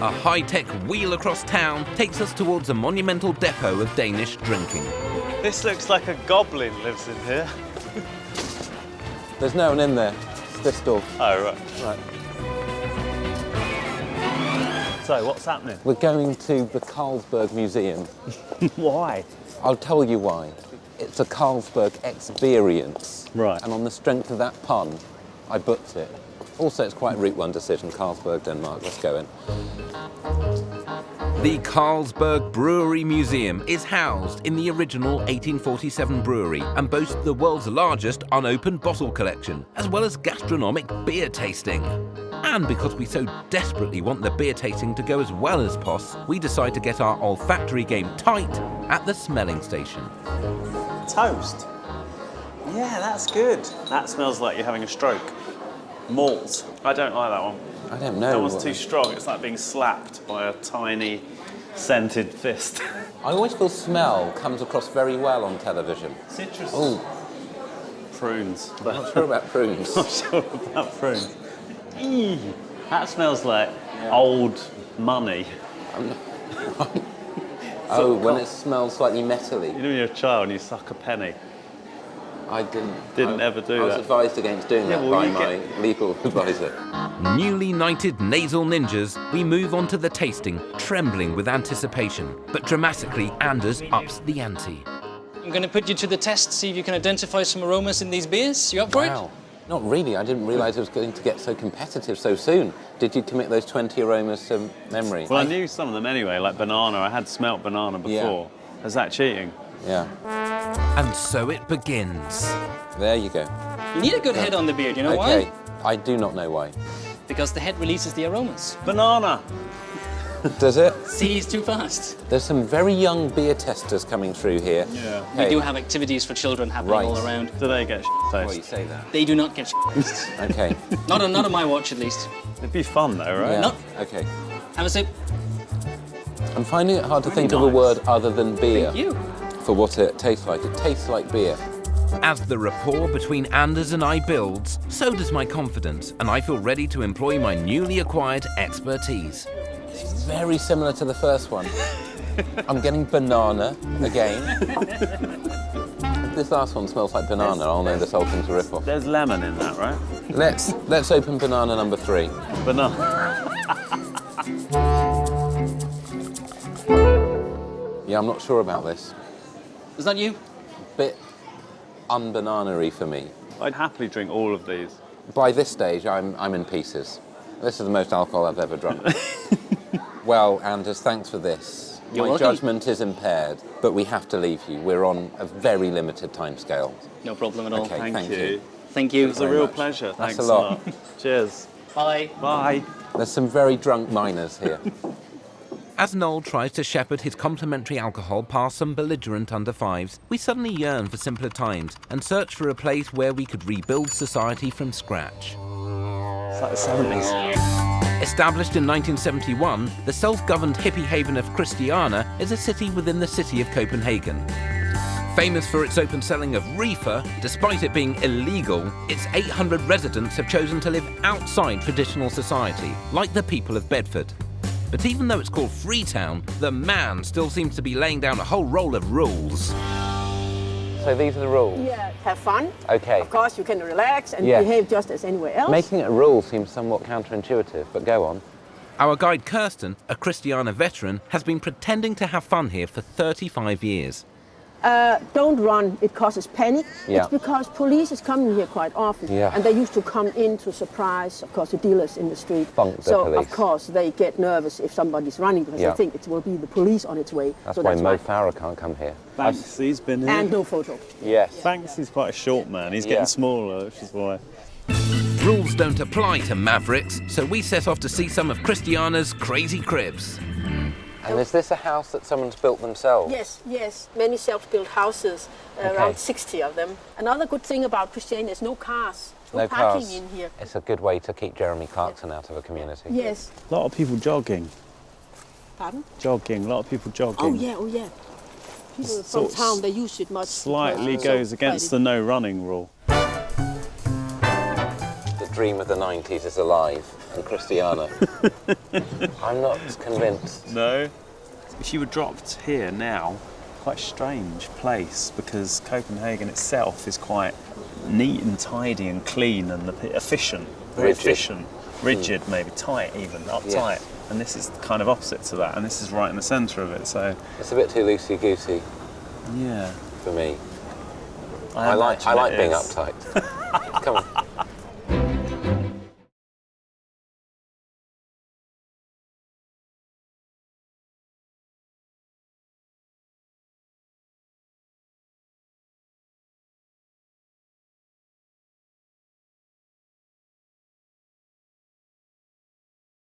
A high-tech wheel across town takes us towards a monumental depot of Danish drinking. This looks like a goblin lives in here. There's no one in there. It's this door. Oh, right. Right. So, what's happening? We're going to the Carlsberg Museum. Why? I'll tell you why. It's a Carlsberg experience. Right. And on the strength of that pun, I booked it. Also, it's quite a Route 1 decision, Carlsberg, Denmark. Let's go in. The Carlsberg Brewery Museum is housed in the original 1847 brewery and boasts the world's largest unopened bottle collection, as well as gastronomic beer tasting. And because we so desperately want the beer tasting to go as well as possible, we decide to get our olfactory game tight at the smelling station. Toast. Yeah, that's good. That smells like you're having a stroke. Malt. I don't like that one. I don't know. That one's too strong. It's like being slapped by a tiny, scented fist. I always feel smell comes across very well on television. Citrus. Oh, Prunes. I'm not sure about prunes. I'm sure about prunes. That smells like old money. Oh, when it smells slightly metally. You know when you're a child and you suck a penny? I didn't ever do I was that. advised against doing that well, by you my legal advisor. Newly knighted nasal ninjas, we move on to the tasting, trembling with anticipation. But dramatically, Anders ups the ante. I'm going to put you to the test, see if you can identify some aromas in these beers. You up for Wow. Not really. I didn't realise it was going to get so competitive so soon. Did you commit those 20 aromas to memory? Well, I knew some of them anyway, like banana. I had smelt banana before. Yeah. Is that cheating? Yeah. And so it begins. There you go. it? You need a good head on the beer. Do you know Okay. why? I do not know why. Because the head releases the aromas. Banana! Does it? See, he's too fast. There's some very young beer testers coming through here. Yeah. We Hey. do have activities for children happening Right. all around. Do they get Well, you taste? say that. They do not get Okay. not on my watch, at least. It'd be fun though, right? Yeah. No. Okay. Have a sip. I'm finding it hard to Really think of a nice. word other than beer Thank you. for what it tastes like. It tastes like beer. As the rapport between Anders and I builds, so does my confidence, and I feel ready to employ my newly acquired expertise. It's very similar to the first one. I'm getting banana again. If this last one smells like banana, I'll know this whole thing's a rip-off. There's lemon in that, right? Let's open banana number 3. Banana. Yeah, I'm not sure about this. Is that you? Bit unbanana-y for me. I'd happily drink all of these. By this stage, I'm in pieces. This is the most alcohol I've ever drunk. Well, Anders, thanks for this. You're My welcome. judgment is impaired, but we have to leave you. We're on a very limited timescale. No problem at all. Okay. Thank Thank you. you. Thank you. It was a very real much. pleasure. That's Thanks a lot. Cheers. Bye. Bye. There's some very drunk miners here. As Noel tries to shepherd his complimentary alcohol past some belligerent under-5s, we suddenly yearn for simpler times and search for a place where we could rebuild society from scratch. It's like the 70s. Established in 1971, the self-governed hippie haven of Christiania is a city within the city of Copenhagen. Famous for its open selling of reefer, despite it being illegal, its 800 residents have chosen to live outside traditional society, like the people of Bedford. But even though it's called Freetown, the man still seems to be laying down a whole roll of rules. So these are the rules? Yeah, have fun. Okay. Of course, you can relax and Yes. behave just as anywhere else. Making it a rule seems somewhat counterintuitive, but go on. Our guide Kirsten, a Christiania veteran, has been pretending to have fun here for 35 years. Don't run, it causes panic. Yeah. It's because police is coming here quite often. Yeah. And they used to come in to surprise, of course, the dealers in the street. Bunk the so, police. of course, they get nervous if somebody's running because Yeah. they think it will be the police on its way. That's so why that's Mo why. Farah can't come here. Banksy's been here. And no photo. Yes. Banksy's quite a short man. He's Yeah. getting smaller, which is why. Rules don't apply to mavericks, so we set off to see some of Christiana's crazy cribs. And is this a house that someone's built themselves? Yes, yes. Many self-built houses, around 60 of them. Another good thing about Christiania is no cars. No parking cars. in here. It's a good way to keep Jeremy Clarkson out of a community. Yes. A lot of people jogging. Pardon? Jogging. A lot of people jogging. Oh, yeah, oh, yeah. People from Sort of town, they use it much. Slightly because it's goes so against Friday. the no running rule. The dream of the 90s is alive in Christiana. I'm not convinced. No. If you were dropped here now, quite a strange place because Copenhagen itself is quite neat and tidy and clean and efficient. Very Rigid. efficient. Rigid, maybe tight even, uptight. Yes. And this is kind of opposite to that, and this is right in the centre of it, so It's a bit too loosey-goosey yeah. for me. I like imagine it being is. uptight. Come on.